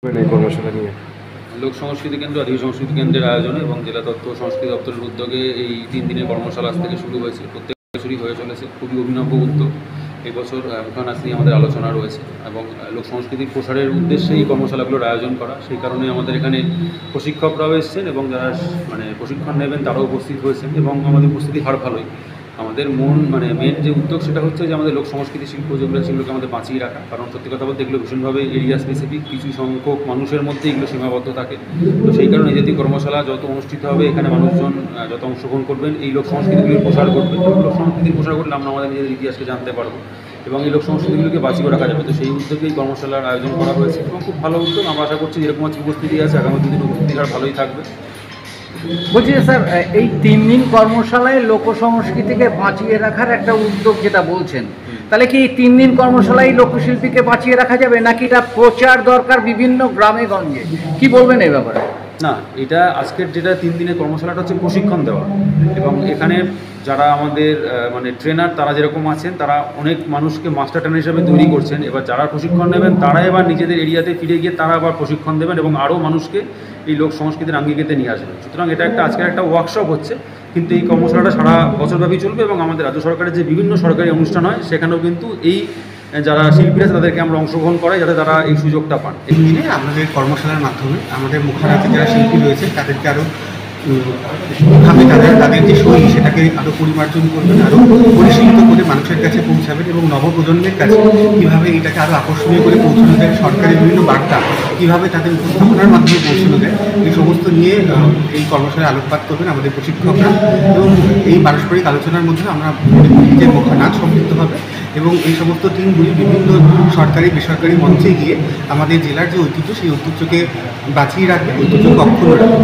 এই কর্মশালা নিয়ে লোক সংস্কৃতি কেন্দ্র আদিবাসী সংস্কৃতি কেন্দ্রের আয়োজনে এবং জেলা তথ্য ও সংস্কৃতি দপ্তরের উদ্যোগে এই 3 দিনের কর্মশালা আজ থেকে শুরু হয়েছে। প্রত্যেক বছরই হয়ে চলেছে। খুবই অভিনব উদ্যোগ। এই বছর মুখানাচ নিয়ে আমাদের আলোচনা রয়েছে এবং লোক সংস্কৃতির প্রসারের উদ্দেশ্যে এই কর্মশালাগুলোর আয়োজন করা। সেই কারণে আমাদের এখানে প্রশিক্ষকরাও এসেছেন এবং যারা প্রশিক্ষণ নেবেন তারাও উপস্থিত হয়েছেন এবং আমাদের উপস্থিতি হার ভালোই। আমাদের মেন যে উদ্যোগ সেটা হচ্ছে যে আমাদের লোক সংস্কৃতি শিল্প যেগুলো সেগুলোকে আমাদের বাঁচিয়ে রাখা। কারণ সত্যি কথা বলতে এগুলো ভীষণভাবে এরিয়া স্পেসিফিক, কিছু সংখ্যক মানুষের মধ্যে এগুলো সীমাবদ্ধ থাকে। তো সেই কারণে এই জাতীয় কর্মশালা যত অনুষ্ঠিত হবে এখানে মানুষজন যত অংশগ্রহণ করবেন এই লোক সংস্কৃতিগুলির প্রসার করবেন। লোক সংস্কৃতির প্রসার করলে আমরা আমাদের নিজেদের ইতিহাসকে জানতে পারবো এবং এই লোক সংস্কৃতিগুলোকে বাঁচিয়ে রাখা যাবে। তো সেই উদ্যোগেই কর্মশালার আয়োজন করা হয়েছে এবং খুব ভালো উদ্যোগ। আমরা আশা করছি যেরকম আজকে উপস্থিতি আছে আগামী দিনের উপস্থিতি আর ভালোই থাকবে। বলছি যে স্যার, এই 3 দিন কর্মশালায় লোক সংস্কৃতিকে বাঁচিয়ে রাখার একটা উদ্যোগ যেটা বলছেন, তাহলে কি এই 3 দিন কর্মশালায় লোকশিল্পীকে বাঁচিয়ে রাখা যাবে নাকি এটা প্রচার দরকার বিভিন্ন গ্রামে গঞ্জে? কি বলবেন এই ব্যাপারে? না, এটা আজকের যেটা 3 দিনের কর্মশালাটা হচ্ছে প্রশিক্ষণ দেওয়া এবং এখানে যারা আমাদের ট্রেনার তারা যেরকম আছেন তারা অনেক মানুষকে মাস্টার ট্রেনার হিসাবে তৈরি করছেন। এবার যারা প্রশিক্ষণ নেবেন তারা এবার নিজেদের এরিয়াতে ফিরে গিয়ে তারা আবার প্রশিক্ষণ দেবেন এবং আরও মানুষকে এই লোক সংস্কৃতির আঙ্গিকেতে নিয়ে আসবেন। সুতরাং এটা আজকের একটা ওয়ার্কশপ হচ্ছে, কিন্তু এই কর্মশালাটা সারা বছরব্যাপী চলবে এবং আমাদের রাজ্য সরকারের যে বিভিন্ন সরকারি অনুষ্ঠান হয় সেখানেও কিন্তু এই যারা শিল্পী আছে তাদেরকে আমরা অংশগ্রহণ করাই যাতে তারা এই সুযোগটা পান। এই দিনে আমাদের কর্মশালার মাধ্যমে আমাদের মুখানাচের যারা শিল্পী রয়েছে তাদেরকে আরও ভাবে তাদের যে শৈলী সেটাকে আরও পরিমার্জন করবেন, আরও পরিশীলিত করে মানুষের কাছে পৌঁছাবেন এবং নবপ্রজন্মের কাছে কীভাবে এটাকে আরও আকর্ষণীয় করে পৌঁছানো যায়, সরকারের বিভিন্ন বার্তা কীভাবে তাদের উপস্থাপনার মাধ্যমে পৌঁছানো যায়, এই সমস্ত নিয়ে এই কর্মশালায় আলোকপাত করবেন আমাদের প্রশিক্ষকরা। এবং এই পারস্পরিক আলোচনার মধ্যে আমরা মনে করি যে মুখানাচ সমৃদ্ধ হবে এবং এই সমস্ত টিমগুলি বিভিন্ন সরকারি বেসরকারি মঞ্চে গিয়ে আমাদের জেলার যে ঐতিহ্য সেই ঐতিহ্যকে বাঁচিয়ে রাখবে, ঐতিহ্যকে অক্ষুণ্ণ রাখবে।